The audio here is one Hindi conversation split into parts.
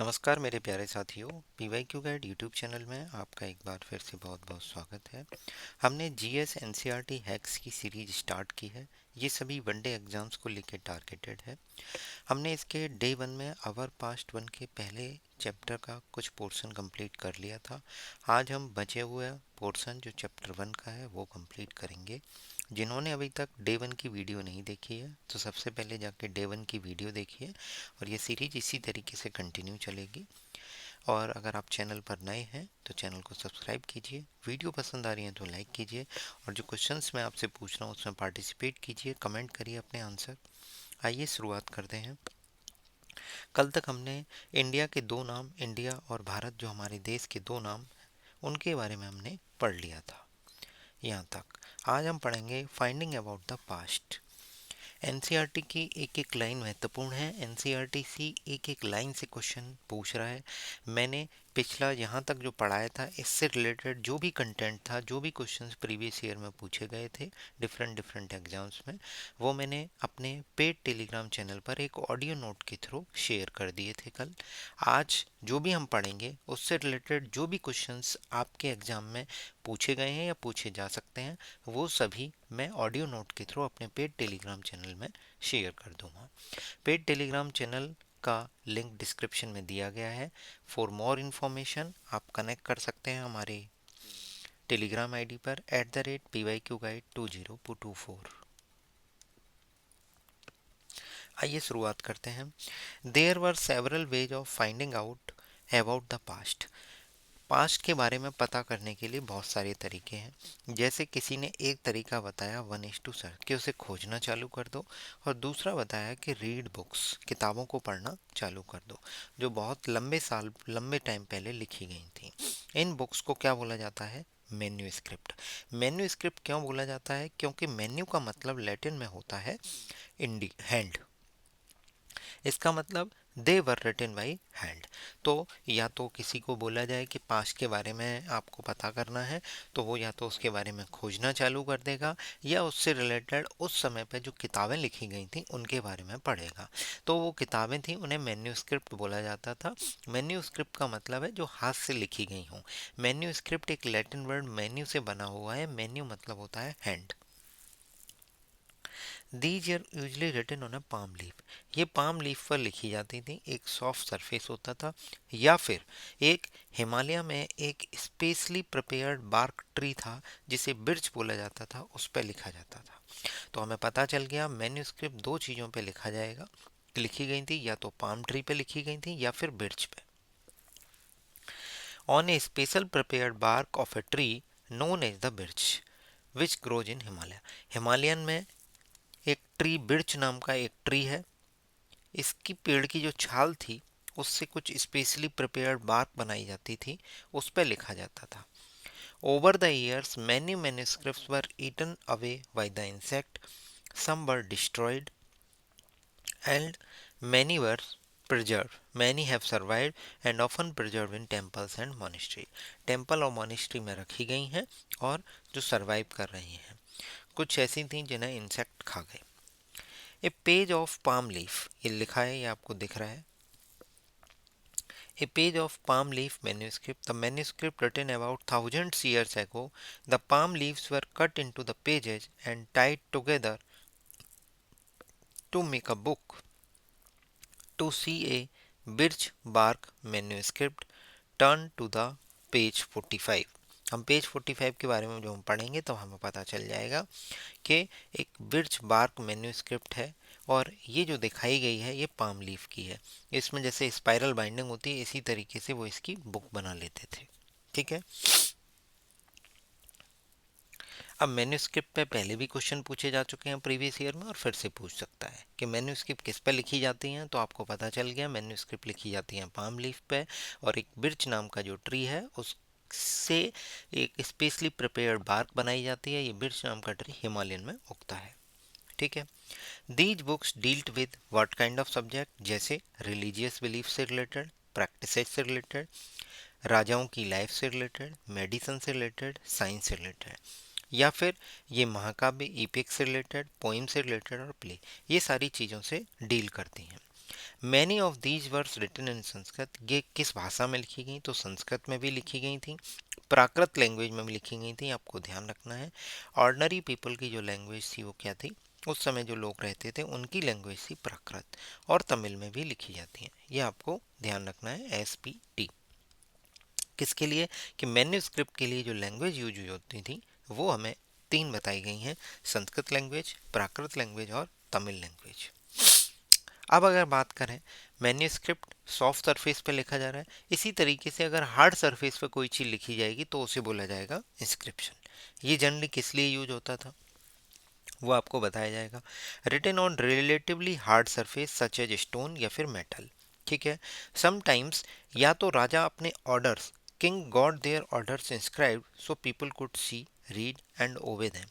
नमस्कार मेरे प्यारे साथियों। पीवाईक्यू गाइड यूट्यूब चैनल में आपका एक बार फिर से बहुत बहुत स्वागत है। हमने जीएस एनसीईआरटी हैक्स की सीरीज स्टार्ट की है। ये सभी वनडे एग्जाम्स को लेकर टारगेटेड है। हमने इसके डे वन में अवर पास्ट वन के पहले चैप्टर का कुछ पोर्शन कंप्लीट कर लिया था। आज हम बचे हुए पोर्शन जो चैप्टर वन का है वो कंप्लीट करेंगे। जिन्होंने अभी तक डे वन की वीडियो नहीं देखी है तो सबसे पहले जाके डे वन की वीडियो देखिए और ये सीरीज इसी तरीके से कंटिन्यू चलेगी। और अगर आप चैनल पर नए हैं तो चैनल को सब्सक्राइब कीजिए, वीडियो पसंद आ रही है तो लाइक कीजिए और जो क्वेश्चंस मैं आपसे पूछ रहा हूँ उसमें पार्टिसिपेट कीजिए, कमेंट करिए अपने आंसर। आइए शुरुआत करते हैं। कल तक हमने इंडिया के दो नाम, इंडिया और भारत जो हमारे देश के दो नाम, उनके बारे में हमने पढ़ लिया था यहाँ तक। आज हम पढ़ेंगे finding about the past. NCERT की एक एक लाइन महत्वपूर्ण है। एनसीईआरटी सी एक एक लाइन से क्वेश्चन पूछ रहा है। मैंने पिछला यहाँ तक जो पढ़ाया था इससे रिलेटेड जो भी कंटेंट था, जो भी क्वेश्चंस प्रीवियस ईयर में पूछे गए थे डिफरेंट डिफरेंट एग्जाम्स में, वो मैंने अपने पेड टेलीग्राम चैनल पर एक ऑडियो नोट के थ्रू शेयर कर दिए थे कल। आज जो भी हम पढ़ेंगे उससे रिलेटेड जो भी क्वेश्चंस आपके एग्जाम में पूछे गए हैं या पूछे जा सकते हैं वो सभी मैं ऑडियो नोट के थ्रू अपने पेड टेलीग्राम चैनल में शेयर कर दूंगा। पेड टेलीग्राम चैनल का लिंक डिस्क्रिप्शन में दिया गया है। फॉर मोर इन्फॉर्मेशन आप कनेक्ट कर सकते हैं हमारे टेलीग्राम आईडी पर @pyqguide2024। आइए शुरुआत करते हैं। There were several ways of finding out about the past. Past के बारे में पता करने के लिए बहुत सारे तरीके हैं। जैसे किसी ने एक तरीका बताया 1:7 कि उसे खोजना चालू कर दो, और दूसरा बताया कि रीड बुक्स, किताबों को पढ़ना चालू कर दो, जो बहुत लंबे टाइम पहले लिखी गई थी। इन बुक्स को क्या बोला जाता है? Menu script. मेन्यू स्क्रिप्ट क्यों बोला जाता है? क्योंकि मेन्यू का मतलब लैटिन में होता है इंडी हैंड। इसका मतलब दे वर रिटन बाई हैंड। तो या तो किसी को बोला जाए कि पास्ट के बारे में आपको पता करना है तो वो या तो उसके बारे में खोजना चालू कर देगा या उससे रिलेटेड उस समय पे जो किताबें लिखी गई थी उनके बारे में पढ़ेगा। तो वो किताबें थी उन्हें मेन्यू स्क्रिप्ट बोला जाता था। मेन्यू स्क्रिप्ट का मतलब है जो हाथ से लिखी गई हों। मेन्यू स्क्रिप्ट एक लैटिन वर्ड मेन्यू से बना हुआ है। मेन्यू मतलब होता है hand. These are usually written on a palm leaf. ये पाम लीफ पर लिखी जाती थी। एक सॉफ्ट सरफेस होता था, या फिर एक हिमालय में एक स्पेशली प्रिपेयर्ड बार्क ट्री था जिसे बिर्च बोला जाता था, उस पर लिखा जाता था। तो हमें पता चल गया मैन्युस्क्रिप्ट दो चीज़ों पे लिखा जाएगा, लिखी गई थी या तो पाम ट्री पे लिखी गई थी या फिर बिर्च पे। On a special prepared bark of a tree known as the birch which grows in Himalaya. Himalayan में एक ट्री, बिर्च नाम का एक ट्री है। इसकी पेड़ की जो छाल थी उससे कुछ स्पेशली प्रिपेयर्ड बार्क बनाई जाती थी, उस पर लिखा जाता था। Over the years many manuscripts were eaten away by the insect, some were destroyed and many were preserved. Many have survived and often preserved in temples and monastery. Temple और मोनिस्ट्री में रखी गई हैं और जो सरवाइव कर रही हैं। कुछ ऐसी थी जिन्हें इंसेक्ट खा गए। ए पेज ऑफ पाम लीफ, ये लिखा है, ये आपको दिख रहा है। A page of palm leaf manuscript, the manuscript written about thousands years ago. The palm leaves were cut into the pages and tied together to make a book. To see a birch bark manuscript, turn to the page 45. हम पेज 45 के बारे में जो हम पढ़ेंगे तो हमें पता चल जाएगा कि एक बिर्च बार्क मैन्युस्क्रिप्ट है और ये जो दिखाई गई है ये पाम लीफ की है। इसमें जैसे स्पाइरल बाइंडिंग होती है इसी तरीके से वो इसकी बुक बना लेते थे। ठीक है। अब मैन्युस्क्रिप्ट पे पहले भी क्वेश्चन पूछे जा चुके हैं प्रीवियस ईयर में और फिर से पूछ सकता है कि मैन्युस्क्रिप्ट किस पे लिखी जाती हैं। तो आपको पता चल गया मैन्युस्क्रिप्ट लिखी जाती हैं पाम लीफ पे, और एक बिर्च नाम का जो ट्री है उससे एक स्पेशली प्रिपेयर्ड बार्क बनाई जाती है। ये बिर्च नाम का ट्री हिमालयन में उगता है। ठीक है। These books dealt with what kind of subject, जैसे रिलीजियस बिलीफ से रिलेटेड, प्रैक्टिसेस से रिलेटेड, राजाओं की लाइफ से रिलेटेड, मेडिसिन से रिलेटेड, साइंस से रिलेटेड, या फिर ये महाकाव्य, इपिक से रिलेटेड, पोइम से रिलेटेड और प्ले, ये सारी चीज़ों से डील करती हैं। Many of these words written in Sanskrit, ये किस भाषा में लिखी गई, तो संस्कृत में भी लिखी गई थी, प्राकृत लैंग्वेज में भी लिखी गई थी, आपको ध्यान रखना है। ऑर्डनरी पीपल की जो लैंग्वेज थी वो क्या थी, उस समय जो लोग रहते थे उनकी लैंग्वेज थी प्राकृत, और तमिल में भी लिखी जाती हैं, ये आपको ध्यान रखना है। SPT किसके लिए, कि मैन्युस्क्रिप्ट के लिए जो लैंग्वेज यूज होती थी वो हमें तीन बताई गई हैं, संस्कृत लैंग्वेज, प्राकृत लैंग्वेज और तमिल लैंग्वेज। अब अगर बात करें, मैन्युस्क्रिप्ट सॉफ्ट सरफेस पे लिखा जा रहा है, इसी तरीके से अगर हार्ड सरफेस पे कोई चीज़ लिखी जाएगी तो उसे बोला जाएगा इंस्क्रिप्शन। ये जनरली किस लिए यूज होता था वो आपको बताया जाएगा। Written on relatively hard surface such as stone या फिर मेटल, ठीक है। समटाइम्स या तो राजा अपने orders, king got their orders inscribed so people could see, read and obey them.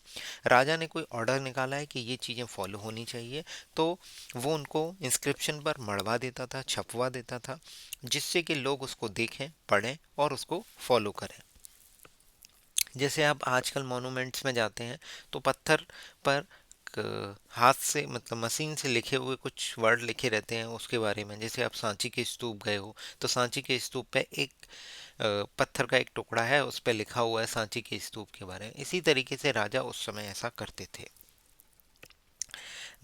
राजा ने कोई ऑर्डर निकाला है कि ये चीज़ें फॉलो होनी चाहिए, तो वो उनको इंस्क्रिप्शन पर मढ़वा देता था, छपवा देता था, जिससे कि लोग उसको देखें, पढ़ें और उसको फॉलो करें। जैसे आप आजकल मोनूमेंट्स में जाते हैं तो पत्थर पर हाथ से मतलब मशीन से लिखे हुए कुछ वर्ड लिखे रहते हैं उसके बारे में। जैसे आप सांची के स्तूप गए हो तो सांची के स्तूप पे एक पत्थर का एक टुकड़ा है, उस पे लिखा हुआ है सांची के स्तूप के बारे में। इसी तरीके से राजा उस समय ऐसा करते थे।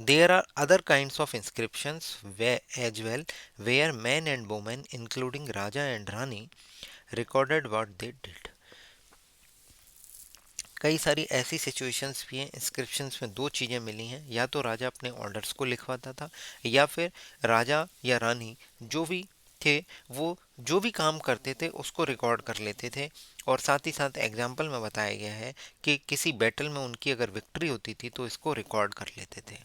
There are other kinds of inscriptions as well, where men and women, including Raja and Rani, recorded what they did. कई सारी ऐसी सिचुएशंस भी हैं, इंस्क्रिप्शंस में दो चीज़ें मिली हैं, या तो राजा अपने ऑर्डर्स को लिखवाता था या फिर राजा या रानी जो भी थे वो जो भी काम करते थे उसको रिकॉर्ड कर लेते थे। और साथ ही साथ एग्जाम्पल में बताया गया है कि किसी बैटल में उनकी अगर विक्ट्री होती थी तो इसको रिकॉर्ड कर लेते थे।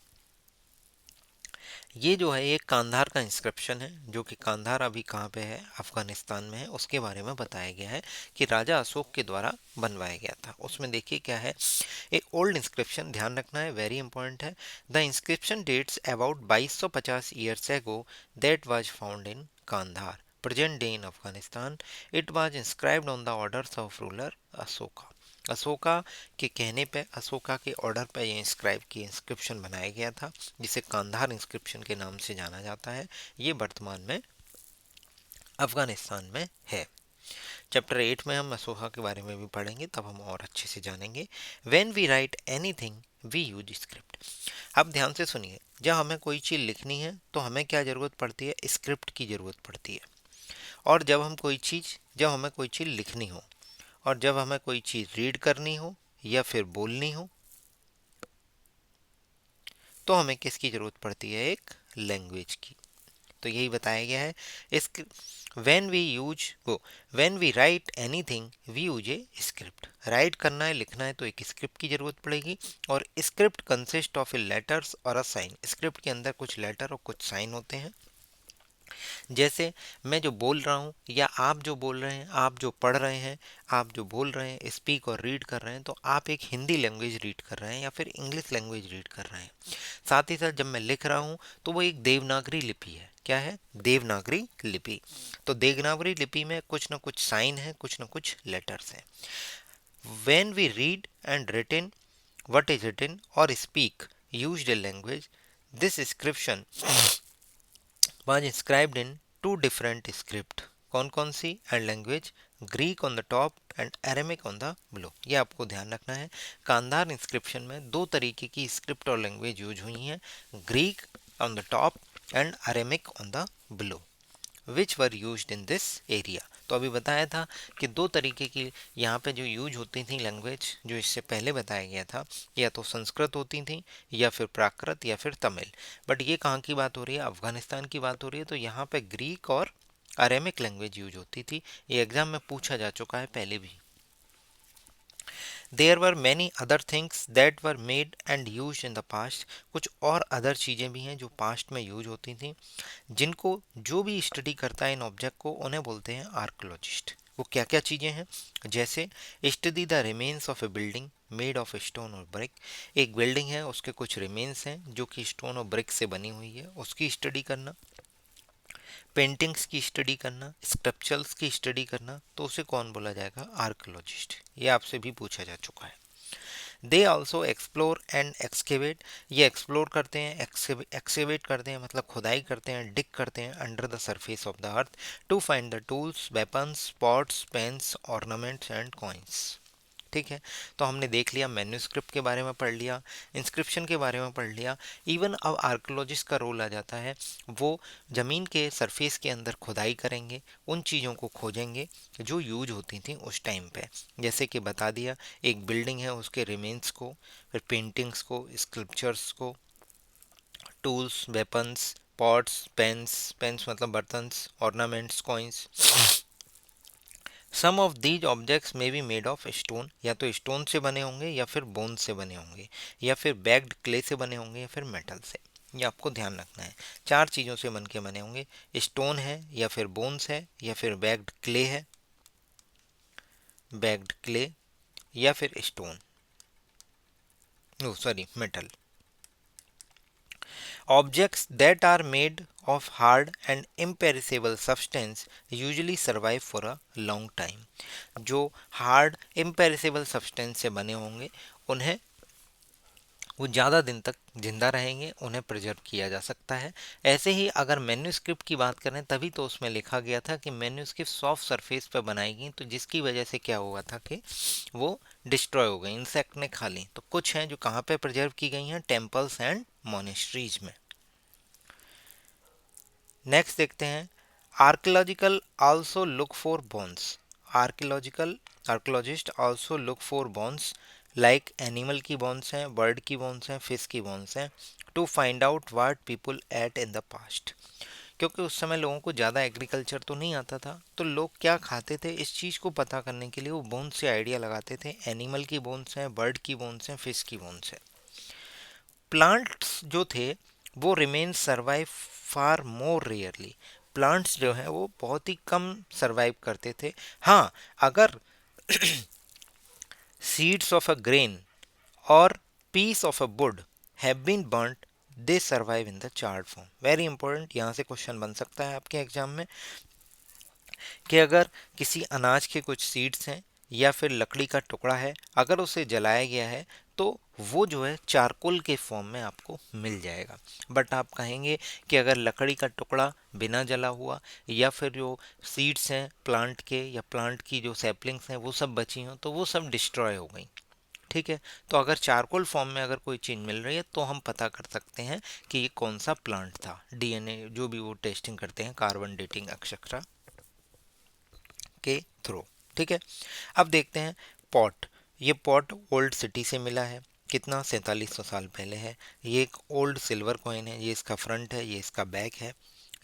ये जो है एक कांधार का इंस्क्रिप्शन है, जो कि कांधार अभी कहाँ पे है, अफगानिस्तान में है। उसके बारे में बताया गया है कि राजा अशोक के द्वारा बनवाया गया था। उसमें देखिए क्या है, एक ओल्ड इंस्क्रिप्शन, ध्यान रखना है, वेरी इंपॉर्टेंट है। The inscription dates about 2250 years ago that was found in Kandahar, present day in Afghanistan. It was inscribed on the orders of ruler Ashoka. Ashoka के कहने पे, अशोका के ऑर्डर पे ये इंस्क्राइब की इंस्क्रिप्शन बनाया गया था, जिसे कांधार इंस्क्रिप्शन के नाम से जाना जाता है। ये वर्तमान में अफगानिस्तान में है। चैप्टर 8 में हम अशोका के बारे में भी पढ़ेंगे, तब हम और अच्छे से जानेंगे। When we write anything we use script. अब ध्यान से सुनिए, जब हमें कोई चीज़ लिखनी है तो हमें क्या ज़रूरत पड़ती है, स्क्रिप्ट की ज़रूरत पड़ती है। और जब हमें कोई चीज़ लिखनी हो और जब हमें कोई चीज़ रीड करनी हो या फिर बोलनी हो तो हमें किसकी ज़रूरत पड़ती है, एक लैंग्वेज की। तो यही बताया गया है। इस व्हेन वी यूज वो when we write anything we use a script. Write करना है, लिखना है तो एक स्क्रिप्ट की ज़रूरत पड़ेगी। और script consist of A letters और अ साइन। स्क्रिप्ट के अंदर कुछ लेटर और कुछ साइन होते हैं। जैसे मैं जो बोल रहा हूँ या आप जो बोल रहे हैं, आप जो पढ़ रहे हैं, आप जो बोल रहे हैं, स्पीक और रीड कर रहे हैं, तो आप एक हिंदी लैंग्वेज रीड कर रहे हैं या फिर इंग्लिश लैंग्वेज रीड कर रहे हैं। साथ ही साथ जब मैं लिख रहा हूँ तो वो एक देवनागरी लिपि है। क्या है, देवनागरी लिपि। तो देवनागरी लिपि में कुछ ना कुछ साइन है, कुछ ना कुछ लेटर्स हैं। When we read and written what is written or speak used a language, this inscription was inscribed in two different script। कौन कौन सी and language, Greek on the top and Aramaic on the below. ये आपको ध्यान रखना है। कांधार इंस्क्रिप्शन में दो तरीके की स्क्रिप्ट और लैंग्वेज यूज हुई हैं, Greek on the top and Aramaic on the below, which were used in this area. तो अभी बताया था कि दो तरीके की यहाँ पे जो यूज होती थी लैंग्वेज, जो इससे पहले बताया गया था, या तो संस्कृत होती थी या फिर प्राकृत या फिर तमिल। बट ये कहाँ की बात हो रही है, अफगानिस्तान की बात हो रही है, तो यहाँ पे ग्रीक और अरेमिक लैंग्वेज यूज होती थी। ये एग्जाम में पूछा जा चुका है पहले भी। There were many other things that were made and use in the past. कुछ और अदर चीज़ें भी हैं जो पास्ट में यूज होती थी, जिनको जो भी स्टडी करता है इन ऑब्जेक्ट को उन्हें बोलते हैं आर्कोलॉजिस्ट। वो क्या क्या चीज़ें हैं, जैसे study the remains of A building made of stone और ब्रिक। एक बिल्डिंग है, उसके कुछ रिमेन्स हैं जो कि स्टोन और ब्रिक से बनी हुई है, उसकी स्टडी करना। पेंटिंग्स की स्टडी करना, स्कल्पचर्स की स्टडी करना, तो उसे कौन बोला जाएगा, आर्कोलॉजिस्ट। ये आपसे भी पूछा जा चुका है। They also explore and excavate, ये एक्सप्लोर करते हैं, एक्सकेवेट करते हैं मतलब खुदाई करते हैं, डिग करते हैं under the surface of the earth to find the tools, weapons, pots, pens, ornaments and coins. ठीक है, तो हमने देख लिया, मैन्यूस्क्रिप्ट के बारे में पढ़ लिया, इंस्क्रिप्शन के बारे में पढ़ लिया। इवन अब आर्कोलॉजिस्ट का रोल आ जाता है, वो ज़मीन के सरफेस के अंदर खुदाई करेंगे, उन चीज़ों को खोजेंगे जो यूज होती थी उस टाइम पे। जैसे कि बता दिया, एक बिल्डिंग है उसके रिमेन्स को, फिर पेंटिंग्स को, स्कल्पचर्स को, tools, weapons, pots, pans, pans मतलब बर्तन्स, ornaments, coins. Some of these objects may be made of stone, या तो स्टोन से बने होंगे या फिर बोन से बने होंगे, या फिर बैग्ड क्ले से बने होंगे, या फिर मेटल से। ये आपको ध्यान रखना है, चार चीज़ों से बन के बने होंगे, स्टोन है या फिर बोन्स है या फिर बैग्ड क्ले है, बैग्ड क्ले या फिर stone, no sorry metal. Objects that are made of hard and imperishable substance usually survive for a long time. जो hard imperishable substance से बने होंगे उन्हें वो ज़्यादा दिन तक जिंदा रहेंगे, उन्हें प्रिजर्व किया जा सकता है। ऐसे ही अगर मैन्यूस्क्रिप्ट की बात करें, तभी तो उसमें लिखा गया था कि मैन्यूस्क्रिप्ट सॉफ्ट सरफेस पर बनाई गई, तो जिसकी वजह से क्या हुआ था कि वो डिस्ट्रॉय हो गई, इंसेक्ट ने खा ली। तो कुछ हैं जो कहाँ पे प्रिजर्व की गई हैं, टेम्पल्स एंड मोनेस्ट्रीज में। नेक्स्ट देखते हैं, archaeological also look for bones. Archaeological archaeologist also look for bones, like animal की बोन्स हैं, बर्ड की बोन्स हैं, फिश की बोन्स हैं, to find out what people ate in the past. क्योंकि उस समय लोगों को ज़्यादा एग्रीकल्चर तो नहीं आता था, तो लोग क्या खाते थे इस चीज़ को पता करने के लिए वो बोन्स से आइडिया लगाते थे। एनिमल की बोन्स हैं, बर्ड की बोन्स हैं, फिश की बोन्स हैं। प्लांट्स जो थे वो रिमेन सरवाइव फार मोर रेयरली। प्लांट्स जो हैं वो बहुत ही कम सरवाइव करते थे। हाँ, अगर सीड्स ऑफ अ ग्रेन और piece of a wood have been burnt, they survive in the charred form. Very important, यहाँ से क्वेश्चन बन सकता है आपके एग्जाम में कि अगर किसी अनाज के कुछ सीड्स हैं या फिर लकड़ी का टुकड़ा है, अगर उसे जलाया गया है तो वो जो है चारकोल के फॉर्म में आपको मिल जाएगा। बट आप कहेंगे कि अगर लकड़ी का टुकड़ा बिना जला हुआ या फिर जो सीड्स हैं प्लांट के या प्लांट की जो सैपलिंग्स हैं वो सब बची हों, तो वो सब डिस्ट्रॉय हो गई। ठीक है, तो अगर चारकोल फॉर्म में अगर कोई चीज़ मिल रही है तो हम पता कर सकते हैं कि ये कौन सा प्लांट था, डीएनए जो भी वो टेस्टिंग करते हैं, कार्बन डेटिंग एक्सेट्रा के थ्रू। ठीक है, अब देखते हैं पॉट। ये पॉट ओल्ड सिटी से मिला है, कितना 4700 साल पहले है। ये एक ओल्ड सिल्वर कॉइन है, ये इसका फ्रंट है, ये इसका बैक है।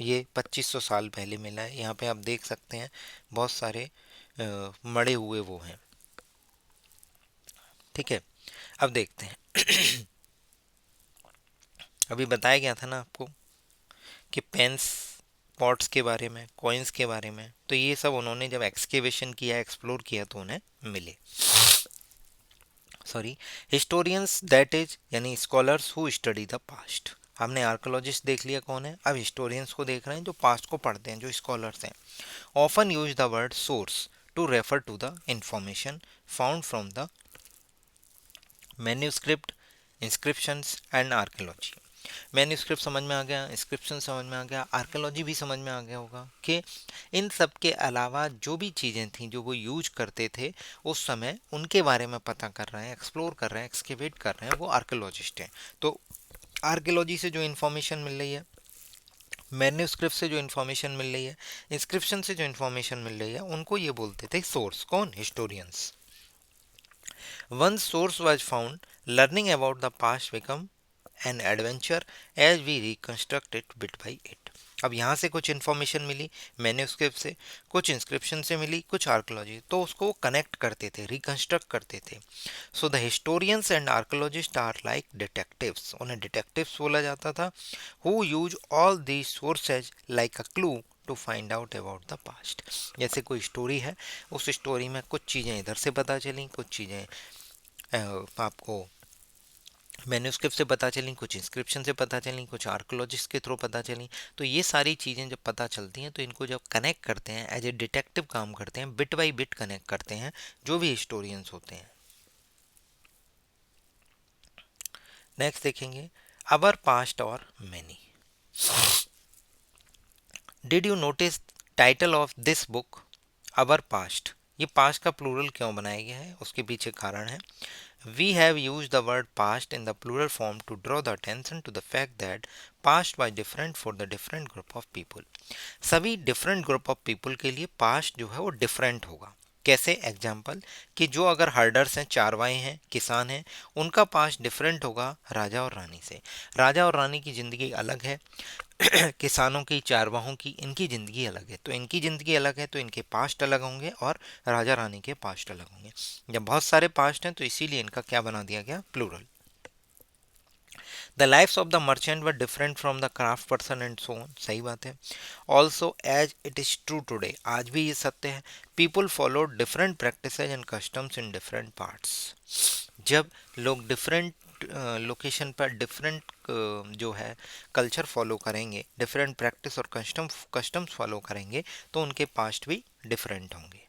ये 2500 साल पहले मिला है। यहाँ पे आप देख सकते हैं बहुत सारे मड़े हुए वो हैं। ठीक है, अब देखते हैं अभी बताया गया था ना आपको कि पेन्स, पॉट्स के बारे में, कॉइन्स के बारे में, तो ये सब उन्होंने जब एक्सकेवेशन किया, एक्सप्लोर किया तो उन्हें मिले। सॉरी, हिस्टोरियंस दैट इज यानी scholars who study the past. हमने आर्कोलॉजिस्ट देख लिया कौन है, अब हिस्टोरियंस को देख रहे हैं जो पास्ट को पढ़ते हैं, जो स्कॉलर्स हैं। Often use the word source to refer to the information found from the manuscript, inscriptions and archaeology. Manuscript समझ में आ गया, इंस्क्रिप्शन समझ में आ गया, आर्कियोलॉजी भी समझ में आ गया होगा कि इन सब के अलावा जो भी चीज़ें थीं जो वो यूज करते थे उस समय, उनके बारे में पता कर रहे हैं, एक्सप्लोर कर रहे हैं, एक्सकेवेट कर रहे हैं, वो आर्कियोलॉजिस्ट हैं। तो आर्कियोलॉजी से जो इन्फॉर्मेशन मिल रही है, मैन्यूस्क्रिप्ट से जो इन्फॉर्मेशन मिल रही है, इंस्क्रिप्शन से जो इन्फॉर्मेशन मिल रही है, उनको ये बोलते थे सोर्स। कौन? Historians. Once source was found, learning about the past become an adventure as we reconstruct it bit by bit. अब यहाँ से कुछ इन्फॉर्मेशन मिली मैन्यूस्क्रिप्ट से, कुछ इंस्क्रिप्शन से मिली, कुछ आर्कोलॉजी, तो उसको कनेक्ट करते थे, रिकंस्ट्रक्ट करते थे। So the historians and archaeologist are like detectives, उन्हें डिटेक्टिव्स बोला जाता था, who use all these sources like a clue to find out about the past. जैसे कोई स्टोरी है, उस स्टोरी में कुछ चीज़ें इधर से पता चली, कुछ चीज़ें आपको मैन्यूस्क्रिप्ट से पता चली, कुछ इंस्क्रिप्शन से पता चली, कुछ आर्कोलॉजिस्ट के थ्रू पता चली। तो ये सारी चीज़ें जब पता चलती हैं तो इनको जब कनेक्ट करते हैं, एज ए डिटेक्टिव काम करते हैं, बिट बाई बिट कनेक्ट करते हैं जो भी हिस्टोरियंस होते हैं। नेक्स्ट देखेंगे अवर पास्ट और many. Did you notice title of this book our past? ये पास्ट का प्लूरल क्यों बनाया गया है, उसके पीछे कारण है। We have used the word past in the plural form to draw the attention to the fact that past was different for the different group of people. सभी डिफरेंट ग्रुप ऑफ पीपल के लिए पास्ट जो है वो डिफरेंट होगा। कैसे? एग्जाम्पल कि जो अगर हर्डर्स हैं, चारवाए हैं, किसान हैं, उनका पास्ट डिफरेंट होगा राजा और रानी से। राजा और रानी की ज़िंदगी अलग है, किसानों की, चारवाहों की, इनकी ज़िंदगी अलग है। तो इनकी ज़िंदगी अलग है तो इनके पास्ट अलग होंगे और राजा रानी के पास्ट अलग होंगे। जब बहुत सारे पास्ट हैं तो इसीलिए इनका क्या बना दिया गया, plural. The lifes of the merchant were different from the craft person and so on, सही बात है। Also as it is true today, आज भी ये सत्य है, people follow different practices and customs in different parts. जब लोग डिफरेंट लोकेशन पर डिफरेंट जो है कल्चर फॉलो करेंगे, डिफरेंट प्रैक्टिस और कस्टम्स फॉलो करेंगे, तो उनके पास्ट भी डिफरेंट होंगे।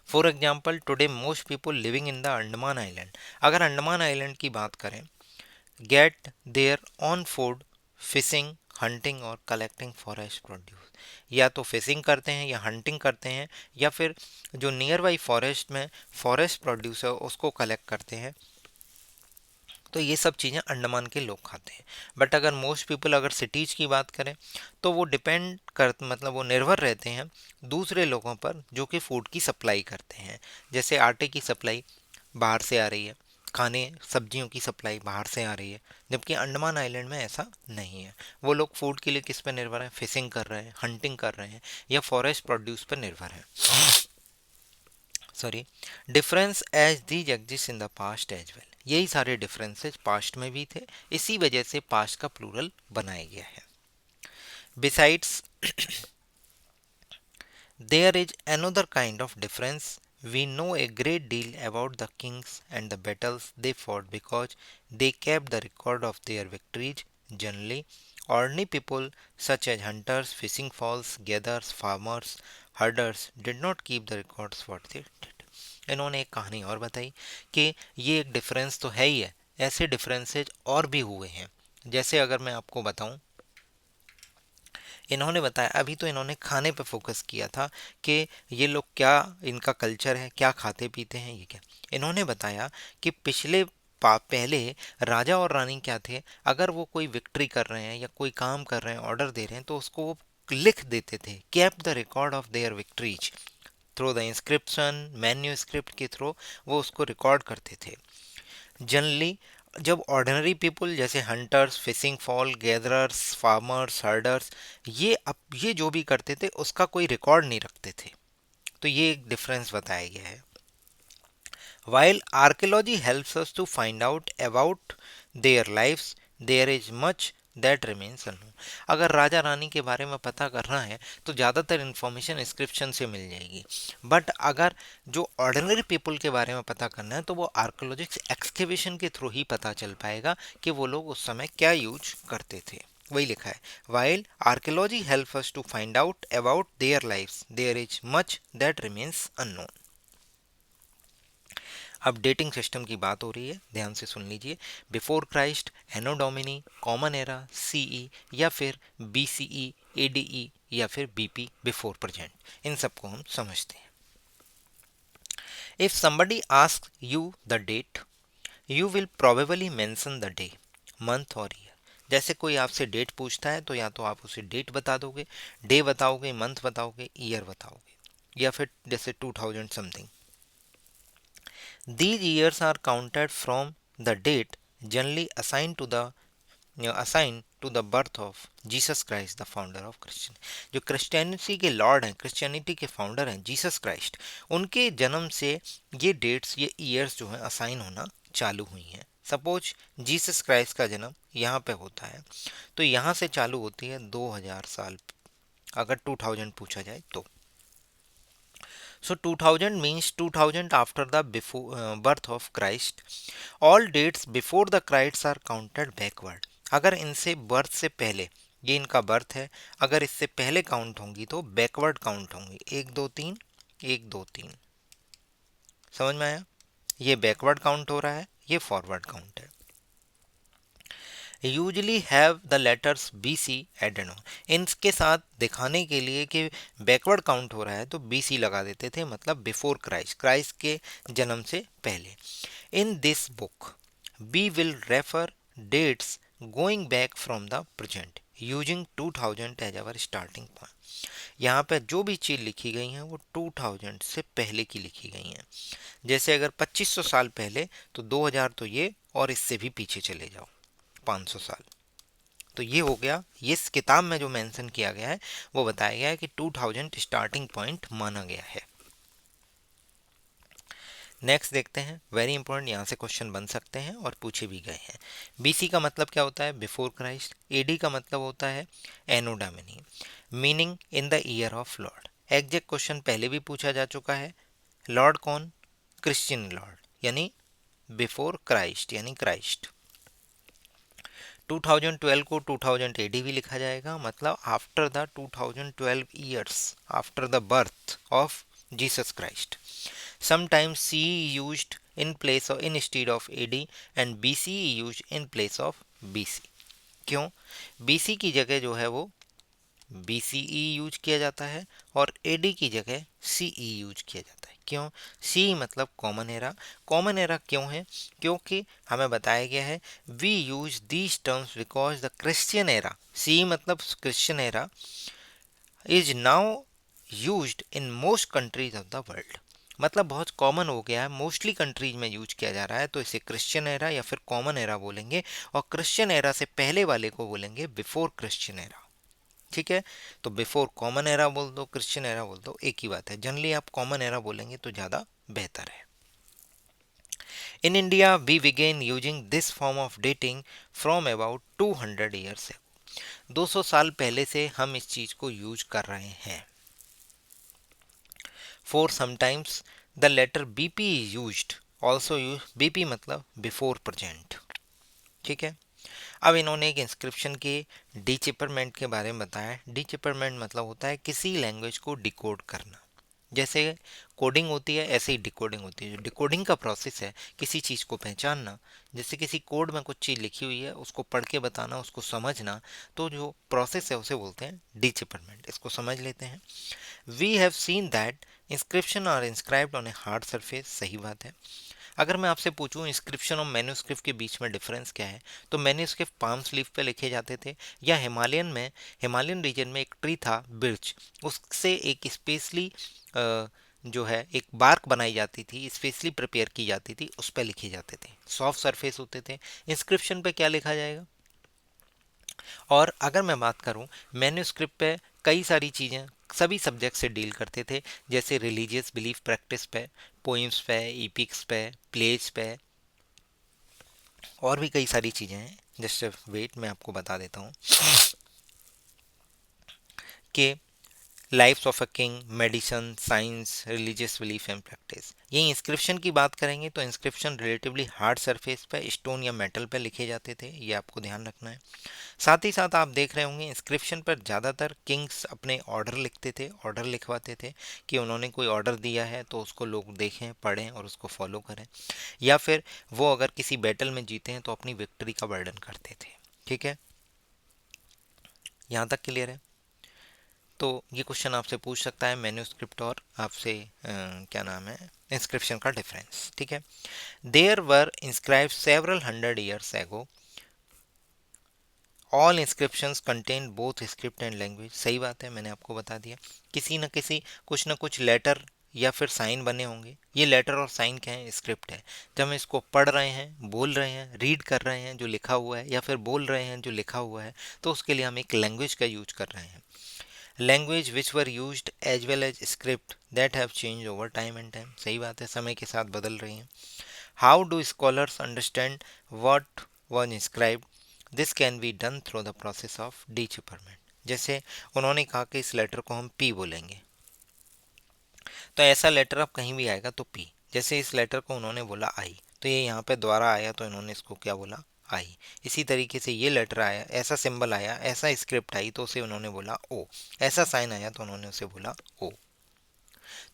For example today most people living in the Andaman island, अगर अंडमान आइलैंड की बात करें, get there on food fishing, hunting और कलेक्टिंग फॉरेस्ट प्रोड्यूस। या तो फिशिंग करते हैं या हंटिंग करते हैं, या फिर जो नियर बाई फॉरेस्ट में फॉरेस्ट प्रोड्यूस है उसको कलेक्ट करते हैं। तो ये सब चीज़ें अंडमान के लोग खाते हैं। बट अगर मोस्ट पीपल अगर सिटीज़ की बात करें तो वो डिपेंड कर मतलब वो निर्भर रहते हैं दूसरे लोगों पर जो कि फूड की सप्लाई करते हैं। जैसे आटे की सप्लाई बाहर से आ रही है, खाने सब्जियों की सप्लाई बाहर से आ रही है, जबकि अंडमान आइलैंड में ऐसा नहीं है। वो लोग फूड के लिए किस पर निर्भर हैं, फिशिंग कर रहे हैं, हंटिंग कर रहे हैं, या फॉरेस्ट प्रोड्यूस पर निर्भर हैं। Sorry, difference as these exist in the past as well, यही सारे डिफरेंसेस पास्ट में भी थे, इसी वजह से पास्ट का प्लूरल बनाया गया है। Besides there is another kind of difference. We know a great deal about the kings and the battles they fought because they kept the record of their victories. Generally, ordinary people such as hunters, fishing falls, gatherers, farmers, herders did not keep the records what they did. इन्होंने एक कहानी और बताई कि ये एक डिफरेंस तो है ही है, ऐसे डिफरेंसेज और भी हुए हैं। जैसे अगर मैं आपको बताऊं, इन्होंने बताया, अभी तो इन्होंने खाने पे फोकस किया था कि ये लोग क्या, इनका कल्चर है, क्या खाते पीते हैं, ये क्या। इन्होंने बताया कि पहले राजा और रानी क्या थे, अगर वो कोई विक्ट्री कर रहे हैं या कोई काम कर रहे हैं, ऑर्डर दे रहे हैं, तो उसको वो लिख देते थे, keep the record of their victories through the inscription, manuscript के थ्रू वो उसको रिकॉर्ड करते थे। जनरली जब ऑर्डिनरी पीपल जैसे hunters, fishing folk, gatherers, farmers, herders, ये जो भी करते थे उसका कोई रिकॉर्ड नहीं रखते थे। तो ये एक डिफरेंस बताया गया है। While archaeology helps us to find out about their lives, there is much that remains unknown. अगर राजा रानी के बारे में पता करना है तो ज़्यादातर इन्फॉर्मेशन इंस्क्रिप्शन से मिल जाएगी। बट अगर जो ऑर्डिनरी पीपल के बारे में पता करना है तो वो आर्कोलॉजिक्स एक्सकेवेशन के थ्रू ही पता चल पाएगा कि वो लोग उस समय क्या यूज करते थे। वही लिखा है, while archaeology help us to find out about their lives, there is much that remains unknown. अब डेटिंग सिस्टम की बात हो रही है, ध्यान से सुन लीजिए। Before Christ, anno domini, common era, CE, या फिर बीसीई, एडीई, या फिर बीपी, बिफोर प्रेजेंट, इन सबको हम समझते हैं। If somebody asks you the date, you will probably mention the day, month और ईयर। जैसे कोई आपसे डेट पूछता है तो या तो आप उसे डेट बता दोगे, डे बताओगे, मंथ बताओगे, ईयर बताओगे, या फिर जैसे 2000 something. These years are counted from the date generally assigned to the birth of Jesus Christ, the founder of Christian। जो क्रिश्चियनिटी के लॉर्ड हैं, क्रिश्चियनिटी के फाउंडर हैं जीसस क्राइस्ट, उनके जन्म से ये डेट्स, ये ईयर्स जो हैं असाइन होना चालू हुई हैं। सपोज जीसस क्राइस्ट का जन्म यहाँ पे होता है तो यहाँ से चालू होती है 2000 साल, अगर 2000 पूछा जाए तो। So 2000 means 2000 after the birth of Christ. All dates before the Christ are counted backward. अगर इनसे बर्थ से पहले, ये इनका बर्थ है, अगर इससे पहले काउंट होंगी तो बैकवर्ड काउंट होंगी, 1 2 3, 1 2 3। समझ में आया? ये बैकवर्ड काउंट हो रहा है, ये फॉरवर्ड काउंट है। Usually have the letters B C added on, इनके साथ दिखाने के लिए कि बैकवर्ड काउंट हो रहा है तो बी सी लगा देते थे, मतलब बिफोर क्राइस्ट, क्राइस्ट के जन्म से पहले। In this book we will refer dates going back from the present using 2000 as our starting point. यहाँ पे जो भी चीज़ लिखी गई हैं वो 2000 से पहले की लिखी गई हैं। जैसे अगर 2500 साल पहले, तो 2000 तो ये, और इससे भी पीछे चले जाओ 500 साल। तो ये हो गया, ये इस किताब में जो मेंशन किया गया है वो बताया गया है कि 2000 स्टार्टिंग पॉइंट माना गया है। नेक्स्ट देखते हैं, वेरी इंपॉर्टेंट, यहाँ से क्वेश्चन बन सकते हैं और पूछे भी गए हैं। बीसी का मतलब क्या होता है? Before Christ. एडी का मतलब होता है anno domini, meaning in the year of lord. Exact question पहले भी पूछा जा चुका है। लॉर्ड कौन? क्रिश्चियन लॉर्ड, यानी बिफोर क्राइस्ट यानी क्राइस्ट। 2012 को 2000 एडी भी लिखा जाएगा, मतलब after the 2012 years after the birth of Jesus Christ. Sometimes CE used in place of instead of AD and BCE used in place of BC। क्यों? BC की जगह जो है वो BCE यूज किया जाता है और AD की जगह CE यूज किया जाता है। क्यों? CE मतलब कॉमन एरा। कॉमन एरा क्यों है? क्योंकि हमें बताया गया है we use these terms because the Christian era, CE मतलब Christian era, is now used in most countries of the world. मतलब बहुत कॉमन हो गया है, मोस्टली कंट्रीज में यूज किया जा रहा है, तो इसे क्रिश्चियन एरा या फिर कॉमन एरा बोलेंगे, और क्रिश्चियन एरा से पहले वाले को बोलेंगे बिफोर क्रिश्चियन एरा। ठीक है, तो बिफोर कॉमन एरा बोल दो, क्रिश्चियन एरा बोल दो, एक ही बात है। जनरली आप कॉमन एरा बोलेंगे तो ज़्यादा बेहतर है। In India we began using this form of dating from about 200 years. 200 साल पहले से हम इस चीज़ को यूज कर रहे हैं। For sometimes the letter BP is used, also use BP मतलब बिफोर प्रेजेंट। ठीक है, अब इन्होंने एक इंस्क्रिप्शन के डिचिपरमेंट के बारे में बताया। डिचिपरमेंट मतलब होता है किसी लैंग्वेज को डिकोड करना। जैसे कोडिंग होती है ऐसे ही डिकोडिंग होती है। जो डिकोडिंग का प्रोसेस है किसी चीज़ को पहचानना, जैसे किसी कोड में कुछ चीज़ लिखी हुई है उसको पढ़ के बताना, उसको समझना, तो जो प्रोसेस है उसे बोलते हैं डिचिपरमेंट। इसको समझ लेते हैं। We have seen that inscription are inscribed on a hard surface. सही बात है। अगर मैं आपसे पूछूं इंस्क्रिप्शन और मैन्युस्क्रिप्ट के बीच में डिफरेंस क्या है, तो मैन्युस्क्रिप्ट पाम स्लीव पे लिखे जाते थे, या हिमालयन रीजन में एक ट्री था बिर्च, उससे एक स्पेशली जो है एक बार्क बनाई जाती थी, स्पेशली प्रिपेयर की जाती थी, उस पर लिखे जाते थे, सॉफ्ट सरफेस होते थे। इंस्क्रिप्शन पे क्या लिखा जाएगा? और अगर मैं बात करूं मैन्युस्क्रिप्ट पे, कई सारी चीज़ें सभी सब्जेक्ट से डील करते थे, जैसे रिलीजियस बिलीफ प्रैक्टिस पे, पोइम्स पे, इपिक्स पे, प्लेज पे, और भी कई सारी चीज़ें हैं। जस्ट वेट, मैं आपको बता देता हूँ कि lifes of a king, medicine, science, religious belief and practice. यही इंस्क्रिप्शन की बात करेंगे तो इंस्क्रिप्शन रिलेटिवली हार्ड सरफेस पे, स्टोन या मेटल पे लिखे जाते थे, ये आपको ध्यान रखना है। साथ ही साथ आप देख रहे होंगे इंस्क्रिप्शन पर ज़्यादातर किंग्स अपने ऑर्डर लिखते थे, ऑर्डर लिखवाते थे कि उन्होंने कोई ऑर्डर दिया है तो उसको लोग देखें, पढ़ें और उसको फॉलो करें, या फिर वो अगर किसी बैटल में जीते हैं तो अपनी विक्ट्री का वर्णन करते थे। ठीक है, यहाँ तक क्लियर है? तो ये क्वेश्चन आपसे पूछ सकता है मैन्युस्क्रिप्ट और आपसे क्या नाम है इंस्क्रिप्शन का डिफरेंस। ठीक है, there were inscribe several hundred years ago, all inscriptions contain both script and language. सही बात है, मैंने आपको बता दिया, किसी न किसी कुछ न कुछ लेटर या फिर साइन बने होंगे। ये लेटर और साइन क्या है? स्क्रिप्ट है। जब हम इसको पढ़ रहे हैं, बोल रहे हैं, रीड कर रहे हैं जो लिखा हुआ है, या फिर बोल रहे हैं जो लिखा हुआ है, तो उसके लिए हम एक लैंग्वेज का यूज कर रहे हैं। Language which were used as well as script that have change over time and time. सही बात है, समय के साथ बदल रही हैं। How do scholars understand what was inscribed? This can be done through the process of decipherment. जैसे उन्होंने कहा कि इस लेटर को हम पी बोलेंगे, तो ऐसा लेटर अब कहीं भी आएगा तो पी। जैसे इस लेटर को उन्होंने बोला आई, तो ये यहाँ पे द्वारा आया तो इन्होंने इसको क्या बोला? आई। इसी तरीके से ये लेटर आया, ऐसा सिंबल आया, ऐसा स्क्रिप्ट आई तो उसे उन्होंने बोला ओ, ऐसा साइन आया तो उन्होंने उसे बोला ओ।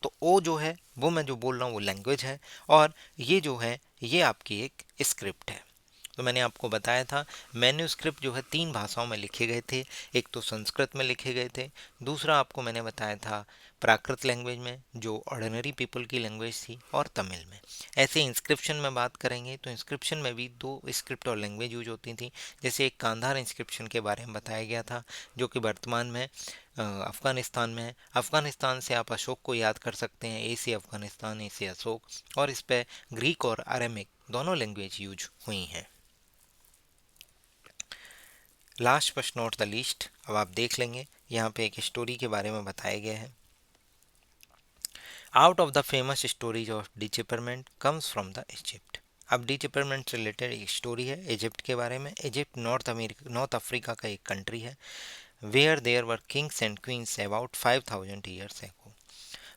तो ओ जो है वो मैं जो बोल रहा हूँ वो लैंग्वेज है, और ये जो है ये आपकी एक स्क्रिप्ट है। तो मैंने आपको बताया था मैन्यूस्क्रिप्ट जो है 3 भाषाओं में लिखे गए थे। एक तो संस्कृत में लिखे गए थे, दूसरा आपको मैंने बताया था प्राकृत लैंग्वेज में जो ऑर्डिनरी पीपल की लैंग्वेज थी, और तमिल में। ऐसे इंस्क्रिप्शन में बात करेंगे तो इंस्क्रिप्शन में भी 2 स्क्रिप्ट और लैंग्वेज यूज होती थी। जैसे एक कांधार इंस्क्रिप्शन के बारे में बताया गया था जो कि वर्तमान में अफगानिस्तान में है। अफगानिस्तान से आप अशोक को याद कर सकते हैं, ए से अफगानिस्तान, ए से अशोक, और इस पे ग्रीक और अरेमिक दोनों लैंग्वेज यूज हुई हैं। Last but not the least, अब आप देख लेंगे यहाँ पे एक स्टोरी के बारे में बताया गया है। Out of the famous stories of decipherment comes from the Egypt. अब डिचेपरमेंट से रिलेटेड एक स्टोरी है इजिप्ट के बारे में। इजिप्ट नॉर्थ अफ्रीका का एक कंट्री है, where there were kings and queens about 5000 years ago.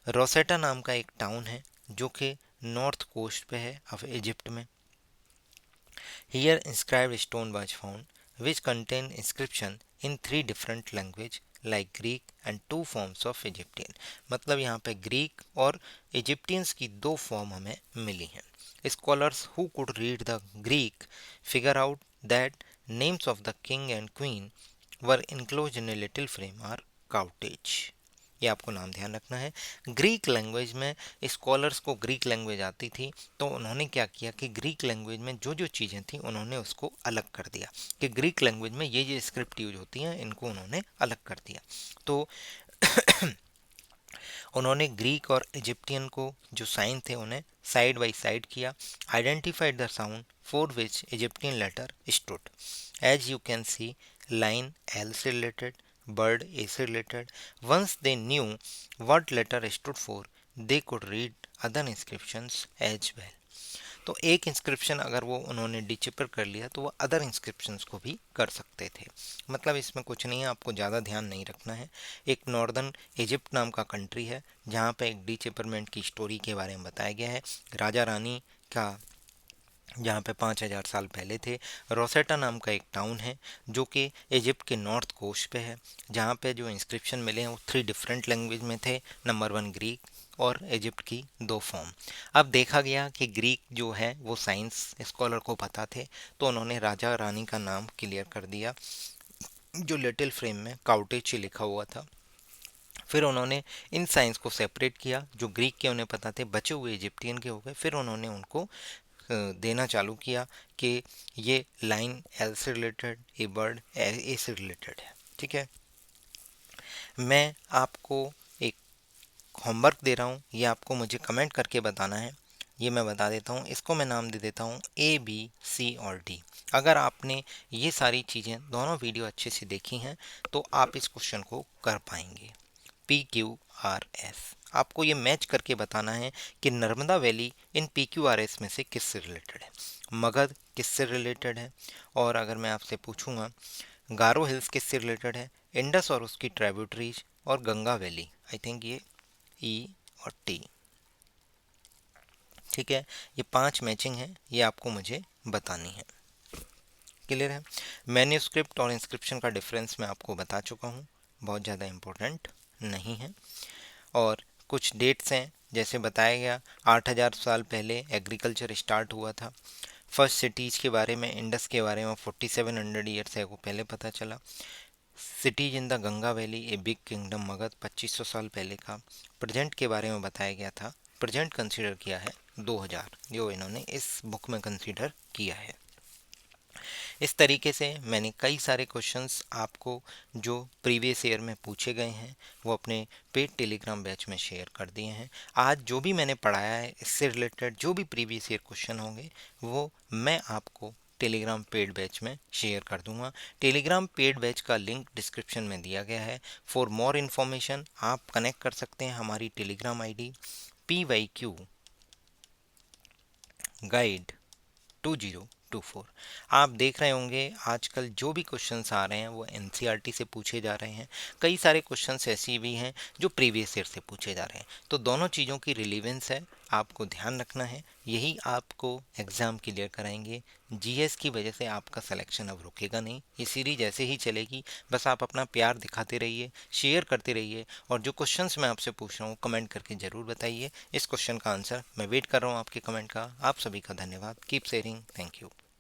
Rosetta नाम का एक टाउन है जो कि नॉर्थ कोस्ट पे है ऑफ इजिप्ट में। Here inscribed stone was found which contain inscription in 3 different language like Greek and 2 forms of Egyptian। मतलब यहाँ पे ग्रीक और इजिप्टियंस की 2 फॉर्म हमें मिली हैं। Scholars who could read the Greek figure out that names of the king and queen were enclosed in a little frame or cottage। ये आपको नाम ध्यान रखना है। ग्रीक लैंग्वेज में स्कॉलर्स को ग्रीक लैंग्वेज आती थी, तो उन्होंने क्या किया कि ग्रीक लैंग्वेज में जो जो चीज़ें थी उन्होंने उसको अलग कर दिया, कि ग्रीक लैंग्वेज में ये स्क्रिप्ट यूज होती हैं, इनको उन्होंने अलग कर दिया। तो उन्होंने ग्रीक और इजिप्टियन को जो साइन थे उन्हें साइड बाई साइड किया। Identified the sound for which Egyptian letter stood. As you can see, lion L से रिलेटेड, bird A से related. Once they knew what letter stood for, they could read other inscriptions as well। तो एक इंस्क्रिप्शन अगर वो उन्होंने डिचिपर कर लिया तो वो अदर इंस्क्रिप्शंस को भी कर सकते थे। मतलब इसमें कुछ नहीं है, आपको ज़्यादा ध्यान नहीं रखना है। एक नॉर्दर्न इजिप्ट नाम का कंट्री है जहाँ पे एक डिचिपरमेंट की स्टोरी के बारे में बताया गया है, राजा रानी का, जहाँ पे 5000 साल पहले थे। रोसेटा नाम का एक टाउन है जो कि इजिप्ट के नॉर्थ कोस्ट पे है, जहाँ पे जो इंस्क्रिप्शन मिले हैं वो 3 डिफरेंट लैंग्वेज में थे। नंबर 1 ग्रीक और इजिप्ट की 2 फॉर्म। अब देखा गया कि ग्रीक जो है वो साइंस स्कॉलर को पता थे, तो उन्होंने राजा रानी का नाम क्लियर कर दिया जो लिटिल फ्रेम में काउटेची लिखा हुआ था। फिर उन्होंने इन साइंस को सेपरेट किया, जो ग्रीक के उन्हें पता थे बचे हुए इजिप्टियन के हो गए। फिर उन्होंने उनको देना चालू किया कि ये लाइन एल से रिलेटेड, ये बर्ड ए से रिलेटेड है। ठीक है, मैं आपको एक होमवर्क दे रहा हूँ, ये आपको मुझे कमेंट करके बताना है। ये मैं बता देता हूँ, इसको मैं नाम दे देता हूँ ए बी सी और डी। अगर आपने ये सारी चीज़ें दोनों वीडियो अच्छे से देखी हैं तो आप इस क्वेश्चन को कर पाएंगे। PQRS आपको ये मैच करके बताना है कि नर्मदा वैली इन PQRS में से किससे रिलेटेड है। मगध किससे रिलेटेड है, और अगर मैं आपसे पूछूंगा गारो हिल्स किससे रिलेटेड है, इंडस और उसकी ट्राइब्यूटरीज, और गंगा वैली। आई थिंक ये ई और टी। ठीक है, ये 5 मैचिंग है, ये आपको मुझे बतानी है। क्लियर है। मैन्यूस्क्रिप्ट और इंस्क्रिप्शन का डिफरेंस मैं आपको बता चुका हूँ, बहुत ज़्यादा इम्पोर्टेंट नहीं है। और कुछ डेट्स हैं, जैसे बताया गया 8000 साल पहले एग्रीकल्चर स्टार्ट हुआ था। फर्स्ट सिटीज़ के बारे में, इंडस के बारे में 4700 ईयर्स है को पहले पता चला। Cities in the Ganga valley a big kingdom Magadh 2500 साल पहले का। प्रेजेंट के बारे में बताया गया था, प्रेजेंट कंसीडर किया है 2000, जो इन्होंने इस बुक में कंसीडर किया है। इस तरीके से मैंने कई सारे क्वेश्चंस आपको जो प्रीवियस ईयर में पूछे गए हैं वो अपने पेड टेलीग्राम बैच में शेयर कर दिए हैं। आज जो भी मैंने पढ़ाया है इससे रिलेटेड जो भी प्रीवियस ईयर क्वेश्चन होंगे वो मैं आपको टेलीग्राम पेड बैच में शेयर कर दूंगा। टेलीग्राम पेड बैच का लिंक डिस्क्रिप्शन में दिया गया है। फॉर मोर इन्फॉर्मेशन आप कनेक्ट कर सकते हैं हमारी टेलीग्राम आईडी PYQ गाइड 2024। आप देख रहे होंगे आजकल जो भी क्वेश्चंस आ रहे हैं वो एनसीईआरटी से पूछे जा रहे हैं। कई सारे क्वेश्चंस ऐसी भी हैं जो प्रीवियस ईयर से पूछे जा रहे हैं, तो दोनों चीज़ों की रिलीवेंस है। आपको ध्यान रखना है, यही आपको एग्ज़ाम क्लियर कराएंगे। जीएस की वजह से आपका सिलेक्शन अब रुकेगा नहीं, ये सीरीज ऐसे ही चलेगी। बस आप अपना प्यार दिखाते रहिए, शेयर करते रहिए, और जो क्वेश्चंस मैं आपसे पूछ रहा हूँ कमेंट करके ज़रूर बताइए। इस क्वेश्चन का आंसर मैं वेट कर रहा हूँ आपके कमेंट का। आप सभी का धन्यवाद। Keep sharing. Thank you.